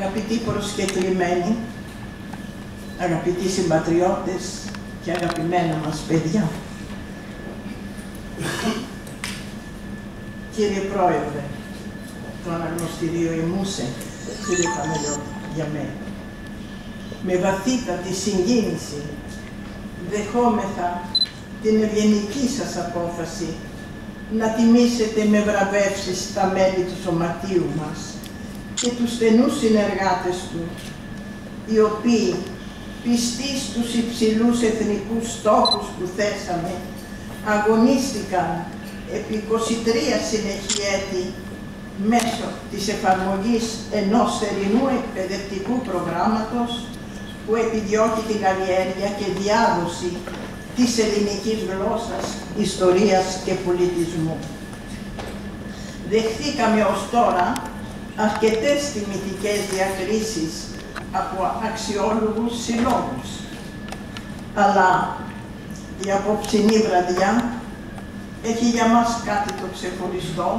Αγαπητοί προσκεκλημένοι, αγαπητοί συμπατριώτες και αγαπημένα μας παιδιά, κύριε Πρόεδρε, το αναγνωστηρίο ημούσε, κύριε Παναγιώτη, για μένα. Με βαθύτατη συγκίνηση δεχόμεθα την ευγενική σας απόφαση να τιμήσετε με βραβεύσεις τα μέλη του σωματείου μας και τους στενούς συνεργάτες του, οι οποίοι, πιστοί στους υψηλούς εθνικούς στόχους που θέσαμε, αγωνίστηκαν επί 23 συνεχή έτη μέσω της εφαρμογής ενός θερινού εκπαιδευτικού προγράμματος που επιδιώκει την καλλιέργεια και διάδοση της ελληνικής γλώσσας, ιστορίας και πολιτισμού. Δεχθήκαμε ως τώρα αρκετές τιμητικές διακρίσεις από αξιόλογους συλλόγους, αλλά η απόψινή βραδιά έχει για μας κάτι το ξεχωριστό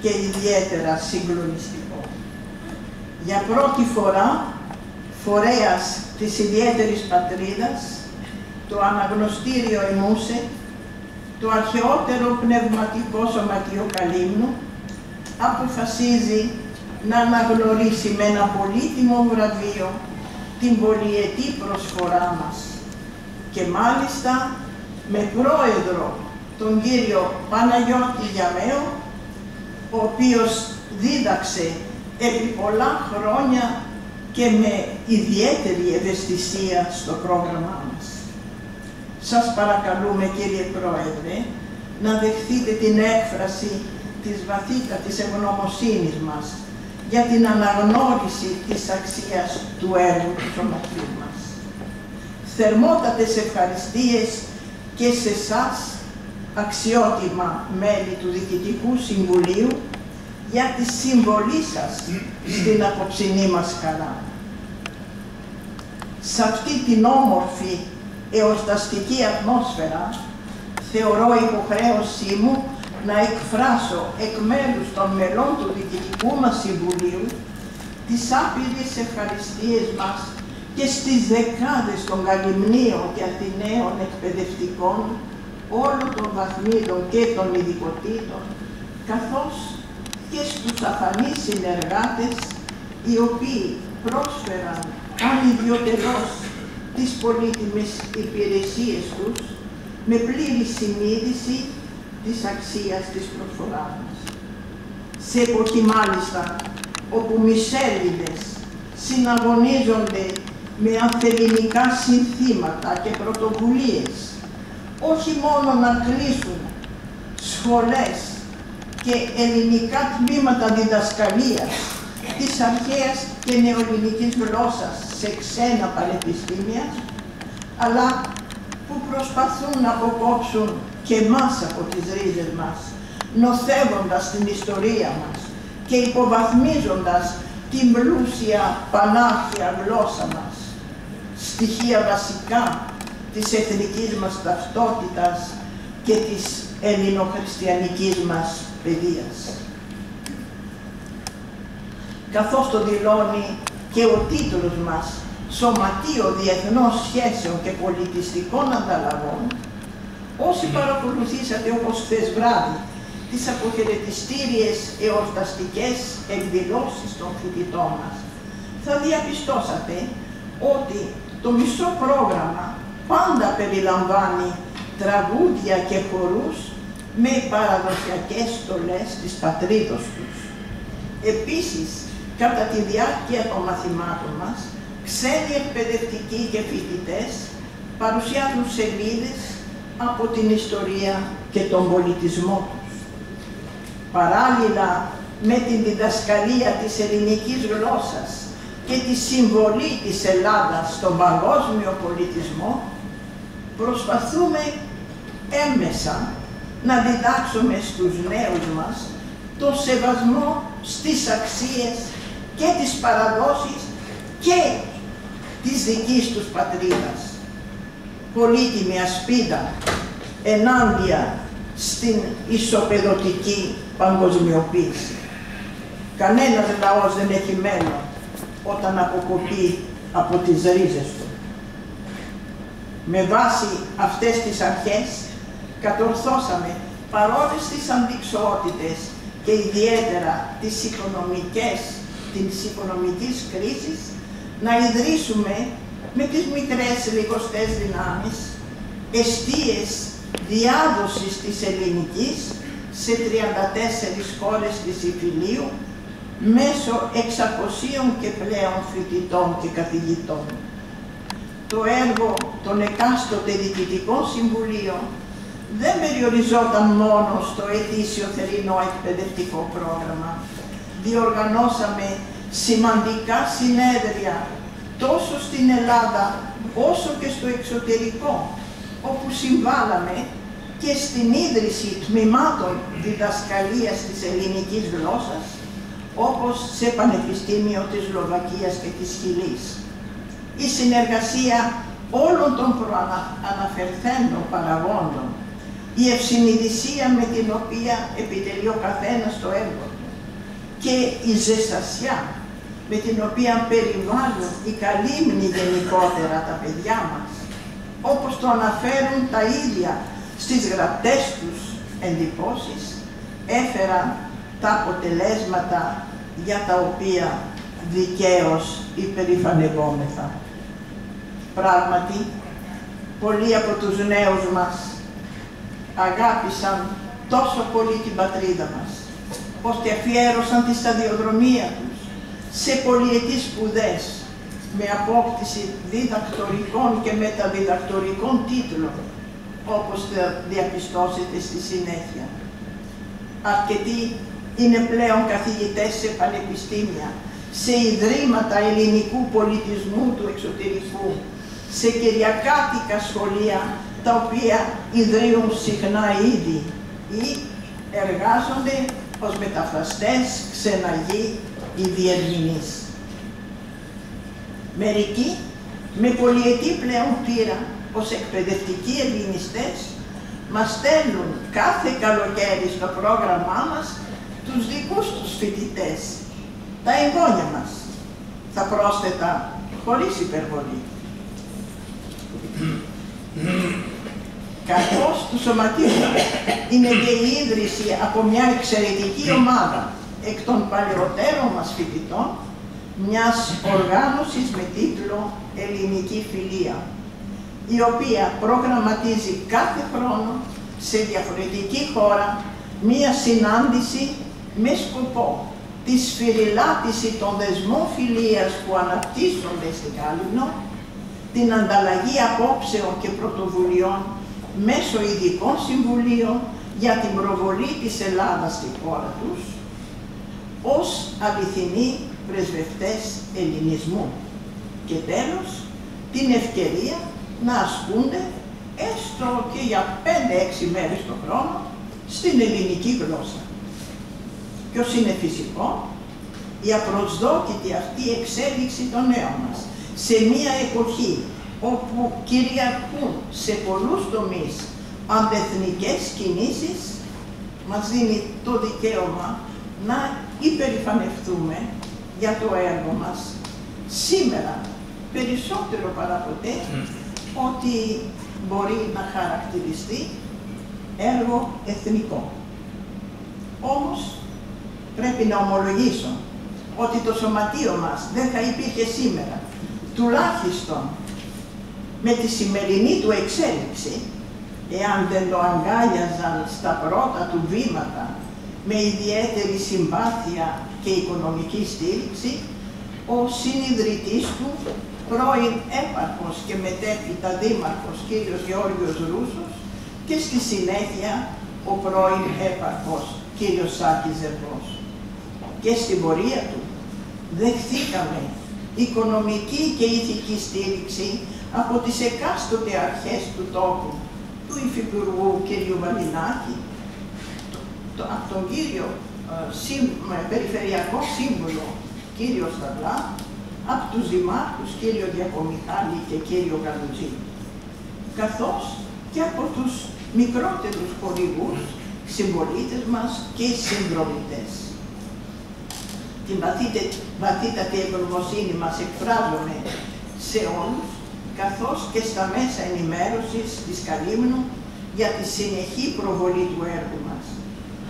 και ιδιαίτερα συγκλονιστικό. Για πρώτη φορά, φορέας της ιδιαίτερης πατρίδας, το αναγνωστήριο ημούσε, το αρχαιότερο πνευματικό σωματείο Καλύμνου, αποφασίζει να αναγνωρίσει με ένα πολύτιμο βραβείο την πολυετή προσφορά μας και μάλιστα με πρόεδρο τον κύριο Παναγιώτη Γιαμαίο, ο οποίος δίδαξε επί πολλά χρόνια και με ιδιαίτερη ευαισθησία στο πρόγραμμά μας. Σας παρακαλούμε, κύριε Πρόεδρε, να δεχθείτε την έκφραση της βαθύτατης ευγνωμοσύνης μας για την αναγνώριση της αξίας του έργου του σωματείου μας. Θερμότατες ευχαριστίες και σε εσάς, αξιότιμα μέλη του Διοικητικού Συμβουλίου, για τη συμβολή σας στην απόψινή μας χαρά. Σε αυτή την όμορφη εορταστική ατμόσφαιρα, θεωρώ υποχρέωσή μου να εκφράσω εκ μέρους των μελών του Διοικητικού μας Συμβουλίου τις άπειρες ευχαριστίες μας και στις δεκάδες των Καλυμνίων και Αθηναίων εκπαιδευτικών όλων των βαθμίδων και των ειδικοτήτων, καθώς και στους αφανείς συνεργάτες, οι οποίοι πρόσφεραν ανιδιοτελώς τις πολύτιμες υπηρεσίες τους με πλήρη συνείδηση της αξίας της προσφοράς μας. Σε εποχή μάλιστα όπου μισέλληνες συναγωνίζονται με ανθελληνικά συνθήματα και πρωτοβουλίες, όχι μόνο να κλείσουν σχολές και ελληνικά τμήματα διδασκαλίας της αρχαίας και νεοελληνικής γλώσσας σε ξένα πανεπιστήμια, αλλά που προσπαθούν να αποκόψουν και εμάς από τις ρίζες μας, νοθεύοντας την ιστορία μας και υποβαθμίζοντας την πλούσια πανάρχια γλώσσα μας, στοιχεία βασικά της εθνικής μας ταυτότητας και της ελληνοχριστιανικής μας παιδείας. Καθώς το δηλώνει και ο τίτλος μας, Σωματείο Διεθνών Σχέσεων και Πολιτιστικών Ανταλλαγών, όσοι παρακολουθήσατε όπως χθες βράδυ τις αποχαιρετιστήριες εορταστικές εκδηλώσεις των φοιτητών μας, θα διαπιστώσατε ότι το μισό πρόγραμμα πάντα περιλαμβάνει τραγούδια και χορούς με παραδοσιακές στολές της πατρίδος τους. Επίσης, κατά τη διάρκεια των μαθημάτων μας, ξένοι εκπαιδευτικοί και φοιτητές παρουσιάζουν σελίδες από την ιστορία και τον πολιτισμό τους. Παράλληλα με την διδασκαλία της ελληνικής γλώσσας και τη συμβολή της Ελλάδας στον παγκόσμιο πολιτισμό, προσπαθούμε έμμεσα να διδάξουμε στους νέους μας το σεβασμό στις αξίες και τις παραδόσεις και της δικής τους πατρίδας. Πολύτιμη ασπίδα ενάντια στην ισοπεδωτική παγκοσμιοποίηση. Κανένας λαός δεν έχει μέλλον όταν αποκοπεί από τις ρίζες του. Με βάση αυτές τις αρχές κατορθώσαμε παρόλες τις αντιξοότητες και ιδιαίτερα της οικονομικής κρίσης να ιδρύσουμε με τις μικρές λιγοστές δυνάμεις εστίες διάδοσης της ελληνικής σε 34 χώρες της Ιφιλίου μέσω 600 και πλέον φοιτητών και καθηγητών. Το έργο των εκάστοτε διοικητικών συμβουλίων δεν περιοριζόταν μόνο στο ετήσιο θερινό εκπαιδευτικό πρόγραμμα. Διοργανώσαμε σημαντικά συνέδρια τόσο στην Ελλάδα όσο και στο εξωτερικό, όπου συμβάλαμε και στην ίδρυση τμήματων διδασκαλίας της ελληνικής γλώσσας, όπως σε Πανεπιστήμιο της Σλοβακίας και της Χιλής. Η συνεργασία όλων των προαναφερθέντων παραγόντων, η ευσυνειδησία με την οποία επιτελεί ο καθένας το έργο του και η ζεστασιά με την οποία περιβάλλουν ή καλύμνη γενικότερα τα παιδιά μας, όπως το αναφέρουν τα ίδια στις γραπτές τους εντυπώσεις, έφεραν τα αποτελέσματα για τα οποία δικαίως υπερηφανευόμεθα. Πράγματι, πολλοί από τους νέους μας αγάπησαν τόσο πολύ την πατρίδα μας, ώστε αφιέρωσαν τη σταδιοδρομία τους σε πολυετής σπουδές με απόκτηση διδακτορικών και μεταδιδακτορικών τίτλων, όπως θα διαπιστώσετε στη συνέχεια. Αρκετοί είναι πλέον καθηγητές σε πανεπιστήμια, σε ιδρύματα ελληνικού πολιτισμού του εξωτερικού, σε κυριακάτικα σχολεία, τα οποία ιδρύουν συχνά ήδη ή εργάζονται ως μεταφραστές, ξεναγοί ή διερμηνείς. Μερικοί με πολυετή πλέον πείρα ως εκπαιδευτικοί ελληνιστές μας στέλνουν κάθε καλοκαίρι στο πρόγραμμά μας τους δικούς τους φοιτητές, τα εγγόνια μας, θα πρόσθετα χωρίς υπερβολή. Καθώς του σωματείου είναι και η ίδρυση από μια εξαιρετική ομάδα εκ των παλαιότερων μας φοιτητών, μιας οργάνωσης με τίτλο Ελληνική Φιλία, η οποία προγραμματίζει κάθε χρόνο σε διαφορετική χώρα μία συνάντηση με σκοπό τη σφυριλάτηση των δεσμών φιλίας που αναπτύσσονται στην Κάλυμνο, την ανταλλαγή απόψεων και πρωτοβουλειών μέσω ειδικών συμβουλίων για την προβολή της Ελλάδας στη χώρα τους, ως αληθινοί πρεσβευτές ελληνισμού και τέλος την ευκαιρία να ασκούνται έστω και για 5-6 μέρες το χρόνο στην ελληνική γλώσσα. Και ως είναι φυσικό, η απροσδόκητη αυτή εξέλιξη των νέων μας σε μία εποχή όπου κυριαρχούν σε πολλούς τομείς αντεθνικές κινήσεις, μας δίνει το δικαίωμα να υπερηφανευτούμε για το έργο μας σήμερα περισσότερο παρά ποτέ ότι μπορεί να χαρακτηριστεί έργο εθνικό. Όμως πρέπει να ομολογήσω ότι το σωματείο μας δεν θα υπήρχε σήμερα, τουλάχιστον με τη σημερινή του εξέλιξη, εάν δεν το αγκάλιαζαν στα πρώτα του βήματα με ιδιαίτερη συμπάθεια και οικονομική στήριξη ο συνιδρυτής του, πρώην έπαρχος και μετέπειτα δήμαρχος κύριος Γεώργιος Ρούσος και στη συνέχεια ο πρώην έπαρχος κύριος Σάκης Ζερβός. Και στην πορεία του δεχθήκαμε οικονομική και ηθική στήριξη από τις εκάστοτε αρχές του τόπου, του Υφυπουργού κ. Βαλινάκη, από τον κύριο Περιφερειακό Σύμβουλο κ. Σταυλά, από τους δημάρχους κ. Διακομιχάλη και κ. Καλουτζή, καθώς και από τους μικρότερους χορηγούς, συμπολίτες μας και συνδρομητές. την βαθύτατη ευγνωμοσύνη μας εκφράζουμε σε όλους, καθώς και στα μέσα ενημέρωσης της Καλύμνου για τη συνεχή προβολή του έργου μας,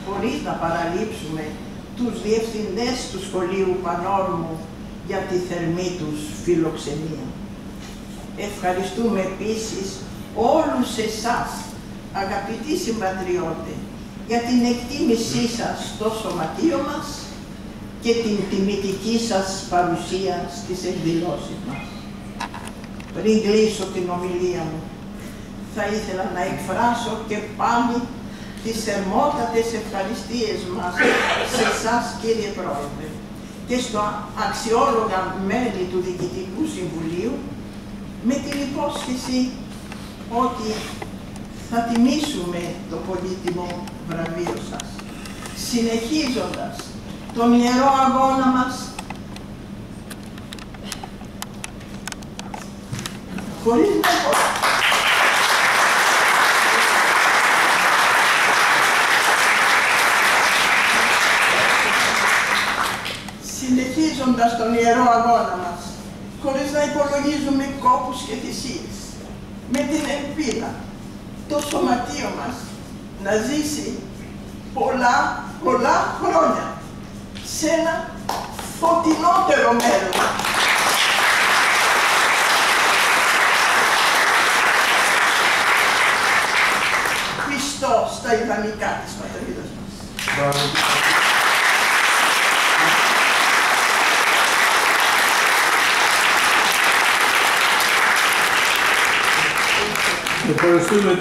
χωρίς να παραλείψουμε τους διευθυντές του Σχολείου Πανόρμου για τη θερμή τους φιλοξενία. Ευχαριστούμε επίσης όλους εσάς, αγαπητοί συμπατριώτες, για την εκτίμησή σας στο σωματείο μας και την τιμητική σας παρουσία στις εκδηλώσεις μας. Πριν κλείσω την ομιλία μου, θα ήθελα να εκφράσω και πάλι τις θερμότατες ευχαριστίες μας σε εσάς, κύριε Πρόεδρε, και στο αξιόλογα μέλη του Διοικητικού Συμβουλίου, με την υπόσχεση ότι θα τιμήσουμε το πολύτιμο βραβείο σας, συνεχίζοντας τον ιερό αγώνα μας χωρίς να τον ιερό αγώνα μας, χωρίς να υπολογίζουμε κόπους και θυσίες, με την ελπίδα το σωματείο μας να ζήσει πολλά χρόνια σε ένα φωτεινότερο μέλλον. Πιστό στα ιδανικά της πατρίδας μας. Ευχαριστούμε